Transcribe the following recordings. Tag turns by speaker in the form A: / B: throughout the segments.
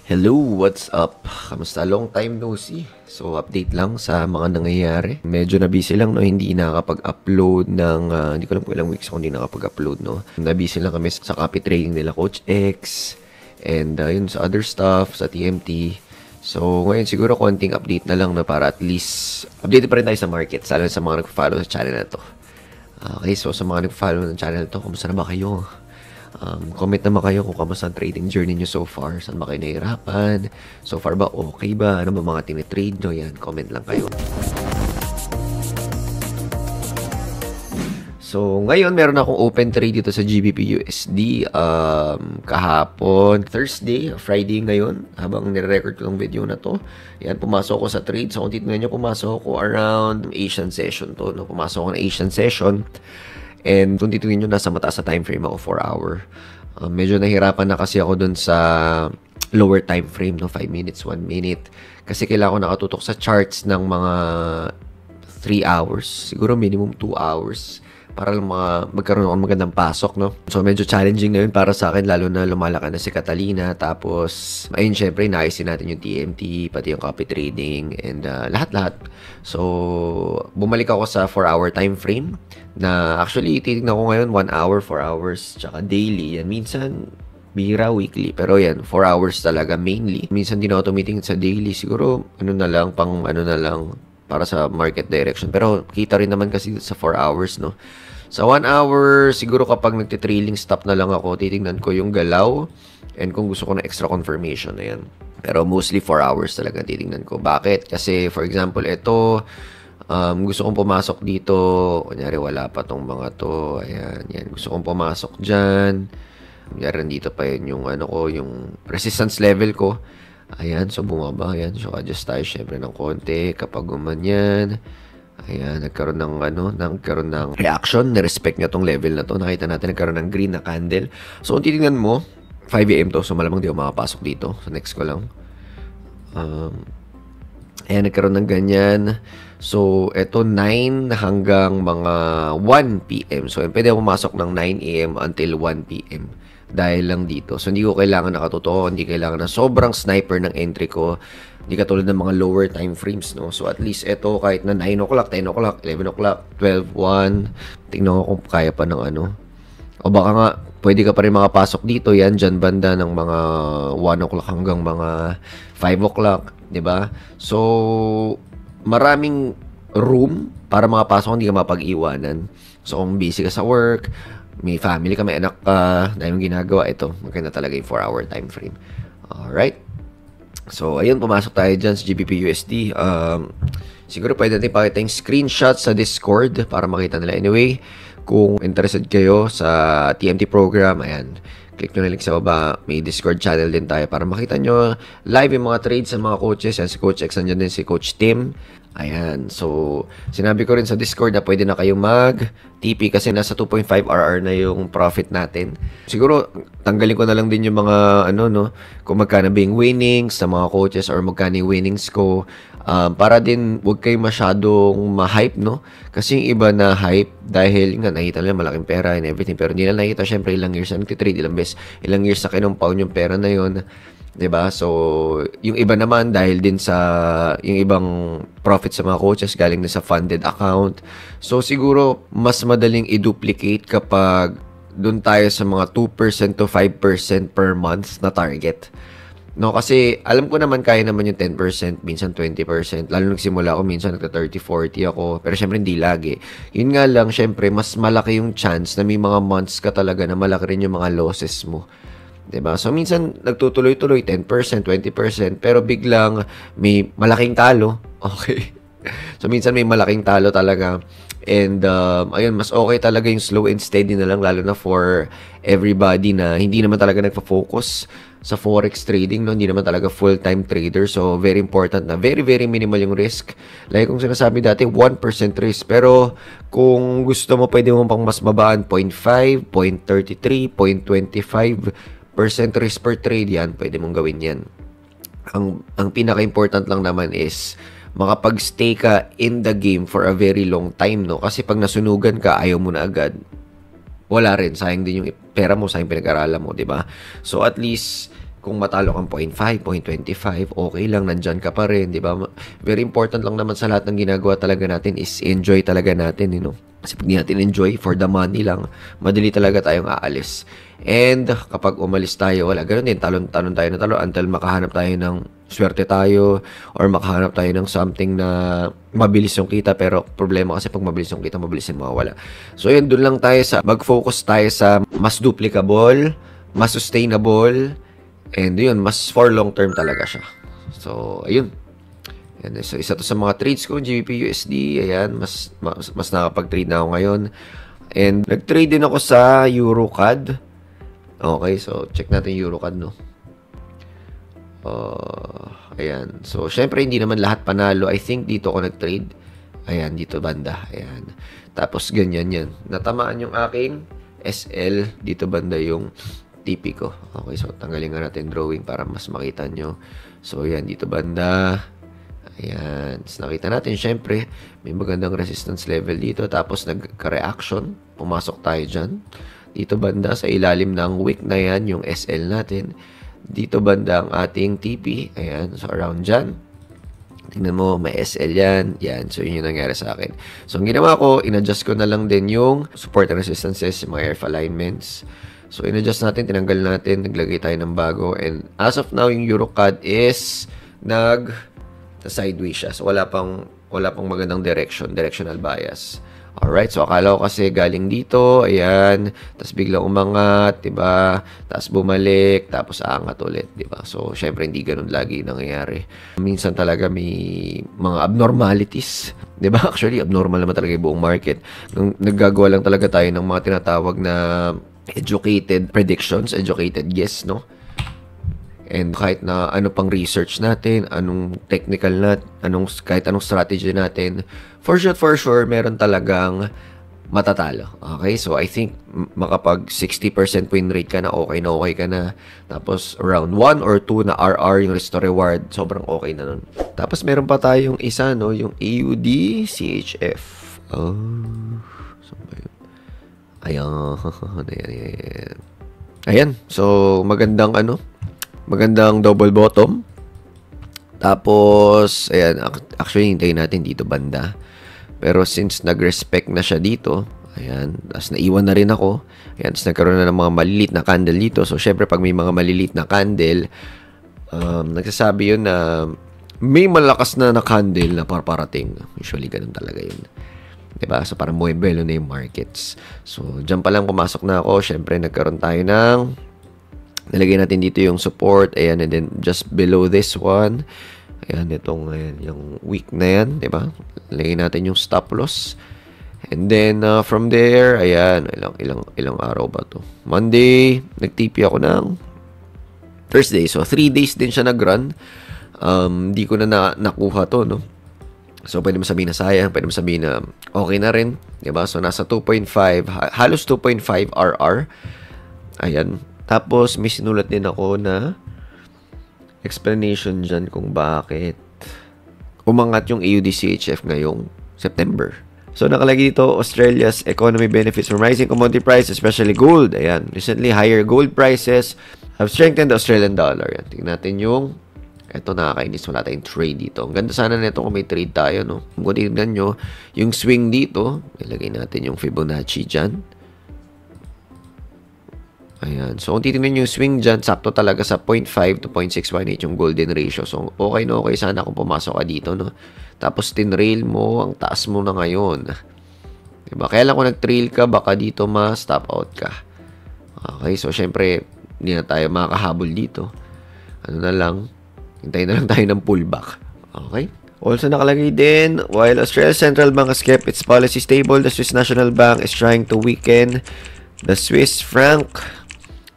A: Hello, what's up? Kamusta? Long time no see. So, update lang sa mga nangyayari. Medyo na busy lang, no? Hindi nakakapag-upload ng, hindi ko lang po ilang weeks ako hindi nakapag-upload, no? Na-busy lang kami sa copy trading nila Coach X and yun sa other stuff, sa TMT. So, ngayon siguro konting update na lang na para at least update pa rin tayo sa market, lalo sa mga nag-follow sa channel na to. Okay, so sa mga nag-follow ng channel na to, kumusta na ba kayo? Comment naman kayo kung kamusta ang trading journey nyo so far. Saan ba kayo nahihirapan? So far ba okay ba? Ano ba mga tinitrade nyo? Yan, comment lang kayo. So, ngayon meron akong open trade dito sa GBP USD kahapon, Thursday, Friday ngayon, habang nire-record ko ng video na to. Yan, pumasok ko sa trade. So, kung titignan nyo, pumasok ko around Asian session to. No? Pumasok ko na Asian session. And kung titignan nyo, nasa mataas na time frame ako, 4 hour. Medyo nahirapan na kasi ako dun sa lower time frame, no? 5 minutes, 1 minute. Kasi kailangan ko nakatutok sa charts ng mga 3 hours. Siguro minimum 2 hours. Para lang magkaroon ako ng magandang pasok, no? So, medyo challenging na yun para sa akin, lalo na lumalaki na si Catalina. Tapos, ayun, syempre, naisin natin yung TMT, pati yung copy trading, and lahat-lahat. So, bumalik ako sa 4-hour time frame na actually, titignan ko ngayon 1 hour, 4 hours, tsaka daily. Yan, minsan, bihira weekly. Pero yan, 4 hours talaga mainly. Minsan din ako tumitingin sa daily. Siguro, para sa market direction. Pero, kita rin naman kasi sa 4 hours, no? Sa 1 hour, siguro kapag nagtitrailing stop na lang ako, titingnan ko yung galaw and kung gusto ko na extra confirmation na yan. Pero mostly 4 hours talaga titingnan ko. Bakit? Kasi for example, ito, gusto kong pumasok dito. Kunyari, wala pa tong mga to. Ayan, yan. Gusto kong pumasok dyan. Kunyari, nandito pa yun yung, yung resistance level ko. Ayan, so bumaba. Ayan, so adjust tayo syempre ng konti. Kapag gumanyan, ayan, nagkaroon ng reaction, na-respect niya tong level na to. Nakita natin, nagkaroon ng green na candle. So, kung titingnan mo, 5 AM to, so malamang di ako makapasok dito. So, next ko lang. Ayan, nagkaroon ng ganyan. So, eto 9 hanggang mga 1 PM. So, pwede ako pumasok ng 9 AM until 1 PM. Dahil lang dito. So, hindi ko kailangan nakatuto, hindi kailangan na sobrang sniper ng entry ko. Hindi katulad ng mga lower time frames, no? So, at least ito, kahit na 9 o'clock, 10 o'clock, 11 o'clock, 12, 1, tingnan ko kung kaya pa ng ano. O baka nga, pwede ka pa rin makapasok dito, yan, dyan banda ng mga 1 o'clock hanggang mga 5 o'clock, di ba? So, maraming room para makapasok, hindi ka mapag-iwanan. So, kung busy ka sa work, may family ka, may anak ka, dahil yung ginagawa, ito, maganda talaga yung 4-hour time frame. Alright. So, ayun, pumasok tayo dyan sa GBP USD. Siguro pwede natin pakita yung screenshot sa Discord para makita nila. Anyway, kung interested kayo sa TMT program, ayan, click nyo na link sa baba. May Discord channel din tayo para makita nyo live yung mga trades sa mga coaches. Yan, si Coach X, nandiyan din si Coach Tim. Ayan, so sinabi ko rin sa Discord na pwede na kayong mag-TP kasi nasa 2.5 RR na yung profit natin. Siguro, tanggalin ko na lang din yung mga, kung magkano ba yung winnings sa mga coaches or magkano yung winnings ko. Para din, huwag kayo masyadong ma-hype, no? Kasi yung iba na hype dahil nga nakita nila malaking pera and everything. Pero hindi na nakita, syempre, ilang years na nagtitrade, ilang years na kinumpawn yung pera na yun. 'Di ba? So, yung iba naman dahil din sa yung ibang profit sa mga coaches galing na sa funded account. So, siguro mas madaling i-duplicate kapag doon tayo sa mga 2% to 5% per month na target. No, kasi alam ko naman kaya naman yung 10%, minsan 20%. Lalo nagsimula ako, minsan nagka-30-40 ako. Pero syempre hindi lagi. Yun nga lang, syempre mas malaki yung chance na may mga months ka talaga na malaki rin yung mga losses mo. Diba? So, minsan, nagtutuloy-tuloy, 10%, 20%, pero biglang may malaking talo. Okay. So, minsan may malaking talo talaga. And, ayun, mas okay talaga yung slow and steady na lang, lalo na for everybody na hindi naman talaga nagpa-focus sa forex trading, no? Hindi naman talaga full-time trader. So, very important na very, very minimal yung risk. Like kung sinasabi dati, 1% risk. Pero, kung gusto mo, pwede mo pang mas mabaan, 0.5, 0.33, 0.25, risk per trade, yan, pwede mong gawin yan. Ang pinaka-important lang naman is makapag-stay ka in the game for a very long time, no? Kasi pag nasunugan ka, ayaw mo na agad. Wala rin, sayang din yung pera mo, sayang pinag-aralan mo, 'di ba? So at least kung matalo kang 0.5, 0.25, okay lang, nandyan ka pa rin, di ba? Very important lang naman sa lahat ng ginagawa talaga natin is enjoy talaga natin, you know? Kasi pag di natin enjoy for the money lang, madali talaga tayong aalis. And kapag umalis tayo, wala, ganun din, talon-talon tayo na talon until makahanap tayo ng swerte tayo or makahanap tayo ng something na mabilis yung kita, pero problema kasi pag mabilis yung kita, mabilis yung mawawala. So yun, dun lang tayo sa, mag-focus tayo sa mas duplicable, mas sustainable, and yun, mas for long term talaga siya. So, ayun. Yan, so, isa to sa mga trades ko, GBP USD, ayan, mas nakapag-trade na ako ngayon. And nag-trade din ako sa EuroCAD. Okay, so check natin EuroCAD, no? Ayan. So, syempre, hindi naman lahat panalo. I think dito ako nag-trade. Ayan, dito banda. Ayan. Tapos, ganyan yan. Natamaan yung aking SL. Dito banda yung TP ko. Okay, so tanggalin nga natin drawing para mas makita nyo. So, ayan, dito banda. Ayan. So, nakita natin, syempre, may magandang resistance level dito. Tapos, nagka-reaction. Pumasok tayo dyan. Dito banda, sa ilalim ng wick na yan, yung SL natin. Dito banda ang ating TP. Ayan. So, around dyan. Tingnan mo, may SL yan. Yan. So, yun yung nangyari sa akin. So, ang ginawa ko, in-adjust ko na lang din yung support and resistances, yung mga RF alignments. So, in-adjust natin, tinanggal natin, naglagay tayo ng bago. And as of now, yung EuroCAD is sideways siya. So, wala pang magandang directional bias. Alright, so akala ko kasi galing dito, ayan, tapos biglang umangat, diba? Tapos bumalik, tapos aangat ulit, diba? So, syempre, hindi ganun lagi nangyayari. Minsan talaga may mga abnormalities, diba? Actually, abnormal naman talaga yung buong market. Naggagawa lang talaga tayo ng mga tinatawag na educated predictions, educated guess, no? And kahit na ano pang research natin, anong technical kahit anong strategy natin, for sure, meron talagang matatalo. Okay? So, I think makapag 60% win rate ka na, okay ka na. Tapos, around 1 or 2 na RR, yung risk to reward, sobrang okay na nun. Tapos, meron pa tayong isa, no? Yung AUD CHF. So, ayan. So, magandang double bottom. Tapos, ayan, actually, hintayin natin dito banda. Pero since nag-respect na siya dito, ayan, tapos naiwan na rin ako. Ayan, tapos nagkaroon na ng mga malilit na candle dito. So, syempre, pag may mga malilit na candle, nagsasabi yun na may malakas na candle na parating. Usually, ganun talaga yun. Diba? So, parang muebelo na yung markets. So, dyan pa lang pumasok na ako. Syempre, nagkaroon tayo ng nalagay natin dito yung support, ayan, and then just below this one, ayan, yung week na yan, diba? Lagay natin yung stop loss. And then, from there, ayan, ilang araw ba to? Monday, nag-TP ako ng Thursday. So, 3 days din siya nag-run. Di ko na nakuha to, no? So, pwede mo sabihin na sayang, pwede mo sabihin na okay na rin, diba? So, nasa 2.5, halos 2.5 RR. Ayan. Tapos, may sinulat din ako na explanation dyan kung bakit umangat yung AUD-CHF ngayong September. So, nakalagay dito, Australia's economy benefits from rising commodity prices, especially gold. Ayan. Recently, higher gold prices have strengthened the Australian dollar. Ayan. Tingnan natin yung eto, nakakainis. Wala tayong trade dito. Ang ganda sana nito kung may trade tayo, no? Kung tingnan nyo, yung swing dito, ilagay natin yung Fibonacci dyan. Ayan. So, kung titignan yung swing dyan, sakto talaga sa 0.5 to 0.618 yung golden ratio. So, okay na okay sana kung pumasok ka dito, no? Tapos, tinrail mo, ang taas mo na ngayon. Diba? Kaya lang kung nag-trail ka, baka dito ma-stop out ka. Okay. So, syempre, hindi na tayo makakahabol dito. Ano na lang, hintayin na lang tayo ng pullback. Okay. Also, nakalagay din, while Australia's central bank has kept its policy stable, the Swiss National Bank is trying to weaken the Swiss franc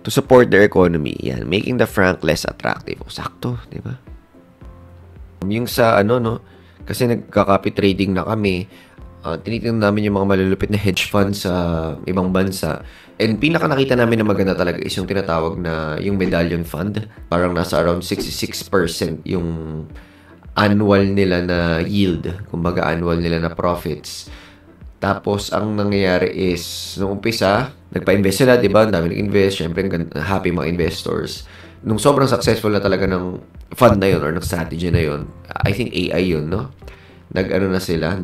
A: to support their economy. Yan, making the franc less attractive. O, sakto, di ba? Yung sa no, kasi nagka-copy trading na kami, tinitingnan namin yung mga malulupit na hedge funds sa ibang bansa. And pinaka nakita namin na maganda talaga is yung tinatawag na yung medallion fund. Parang nasa around 66% yung annual nila na yield. Kumbaga annual nila na profits. Tapos, ang nangyayari is, nung umpisa, nagpa-invest sila, diba? Ang dami nag-invest. Siyempre, happy mga investors. nung sobrang successful na talaga ng fund na yun or ng strategy na yun, I think AI yun, no? Nag-ano na sila,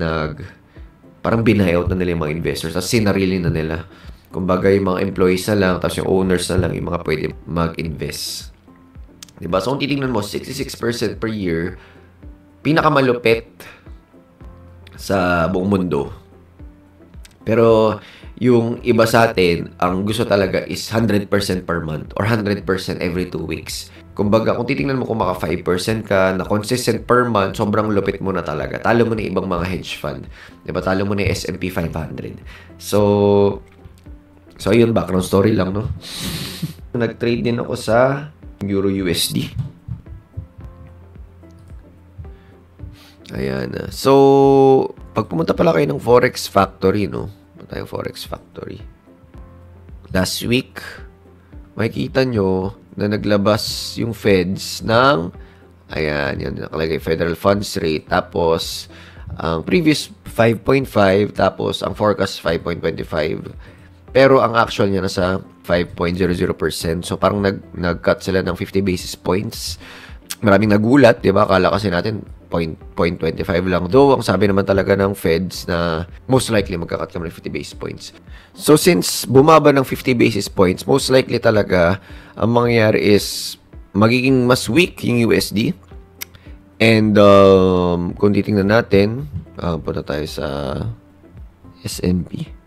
A: parang binayout na nila yung mga investors, tapos sinarili na nila. Kumbaga, yung mga employees na lang, tapos yung owners na lang, yung mga pwede mag-invest. Diba? So, kung titignan mo, 66% per year, pinakamalupit sa buong mundo. Pero, yung iba sa atin, ang gusto talaga is 100% per month or 100% every 2 weeks. Kumbaga, kung titingnan mo kung maka 5% ka na consistent per month, sobrang lupit mo na talaga. Talo mo na ibang mga hedge fund. Diba? Talo mo na yung S&P 500. So ayun, background story lang, no? Nag-trade din ako sa Euro USD. Ayan. So, pag pumunta pala kayo ng Forex Factory, no? Tayo Forex Factory. Last week, makikita nyo na naglabas yung Feds ng, ayan, yun, nakalagay Federal Funds Rate, tapos, ang previous 5.5, tapos, ang forecast 5.25. Pero, ang actual niya nasa 5.00%. So, parang nag-cut sila ng 50 basis points. Maraming nagulat, di ba? Akala kasi natin, 0.25 lang. Though, ang sabi naman talaga ng Feds na most likely magkakat kami ng 50 basis points. So, since bumaba ng 50 basis points, most likely talaga, ang mangyayari is magiging mas weak yung USD. And, kung titingnan natin, punta tayo sa S&P.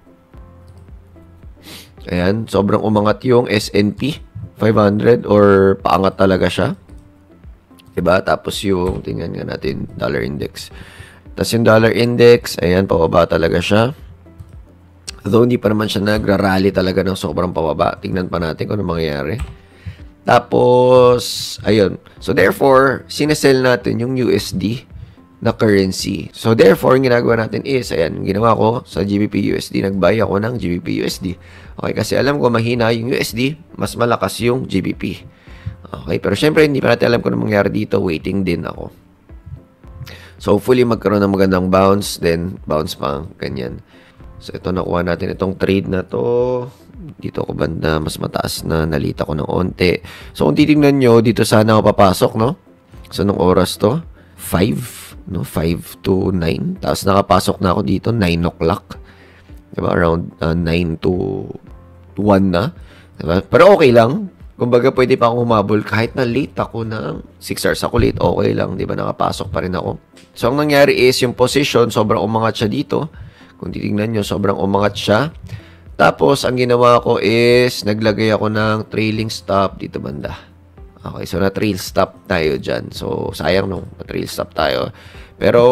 A: Ayan, sobrang umangat yung S&P 500 or paangat talaga siya. Diba? Tapos yung, tingnan nga natin, dollar index. Tapos yung dollar index, ayan, pababa talaga siya. Though hindi pa naman siya nagra-rally talaga ng sobrang pababa. Tingnan pa natin kung ano mangyayari. Tapos, ayun. So, therefore, sinesell natin yung USD na currency. So, therefore, yung ginagawa natin is, ayan, ginawa ko sa GBP USD, nag-buy ako ng GBP USD. Okay, kasi alam ko mahina yung USD, mas malakas yung GBP. Okay, pero syempre hindi pa natin alam kung ano mangyari dito. Waiting din ako. So, hopefully magkaroon ng magandang bounce, then bounce pa, ganyan. So, ito nakuha natin itong trade na to. Dito ako banda, mas mataas na, nalita ko ng onte. So, kung titignan nyo, dito sana ako papasok, no? So, nung oras to? 5, no? 5 to 9. Tapos nakapasok na ako dito, 9 o'clock. Diba? Around 9 to 1 na. Diba? Pero okay lang. Kumbaga, pwede pa akong humabol kahit na late ako ng 6 hours ako late, okay lang, di ba? Nakapasok pa rin ako. So, ang nangyari is, yung position, sobrang umangat siya dito. Kung titignan nyo, sobrang umangat siya. Tapos, ang ginawa ko is, naglagay ako ng trailing stop dito banda. Okay, so na-trail stop tayo dyan. So, sayang no, na-trail stop tayo. Pero,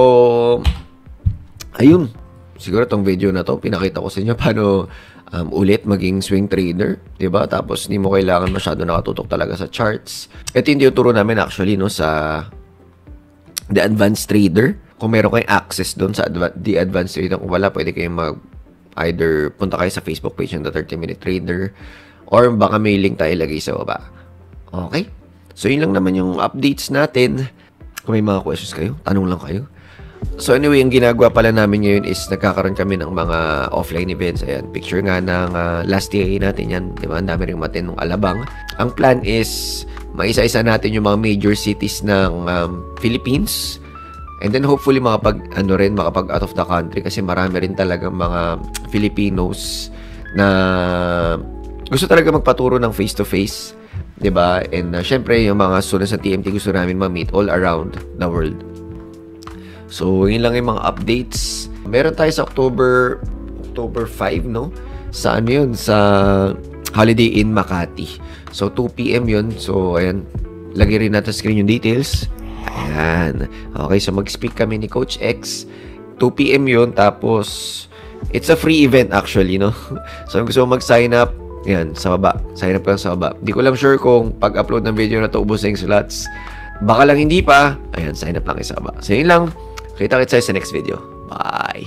A: ayun. Siguro tong video na to, pinakita ko sa inyo paano ulit maging swing trader, 'di ba? Tapos hindi mo kailangan masyado nakatutok talaga sa charts. Ito yung tinuturo namin actually no sa The Advanced Trader. Kung meron kayong access doon sa The Advanced Trader, kung wala, pwede kayong either punta kayo sa Facebook page ng The 30-Minute Trader or baka may link tayo ilagay sa baba. Okay? So yun lang naman yung updates natin. Kung may mga questions kayo, tanong lang kayo. So anyway, ang ginagawa pala namin ngayon is nagkakaroon kami ng mga offline events. Ayan, picture nga ng last day natin yan. Diba? Ang dami rin matinong alabang. Ang plan is maisa-isa natin yung mga major cities ng Philippines. And then hopefully makapag out of the country kasi marami rin talaga mga Filipinos na gusto talaga magpaturo ng face-to-face. Diba? And syempre, yung mga students sa TMT gusto namin ma-meet all around the world. So, yun lang yung mga updates. Meron tayo sa October 5, no? Sa ano yun? Sa Holiday Inn Makati. So, 2 p.m. yun. So, ayan. Lagay rin natin screen yung details. Ayan. Okay, so mag-speak kami ni Coach X. 2 p.m. yun. Tapos, it's a free event actually, no? So, kung gusto mo mag-sign up, ayan, sa baba. Sign up ka sa baba. Hindi ko lang sure kung pag-upload ng video na to, ubos na yung slots. Baka lang hindi pa. Ayan, sign up lang sa baba. So, yun lang. Kita-kits tayo sa next video. Bye!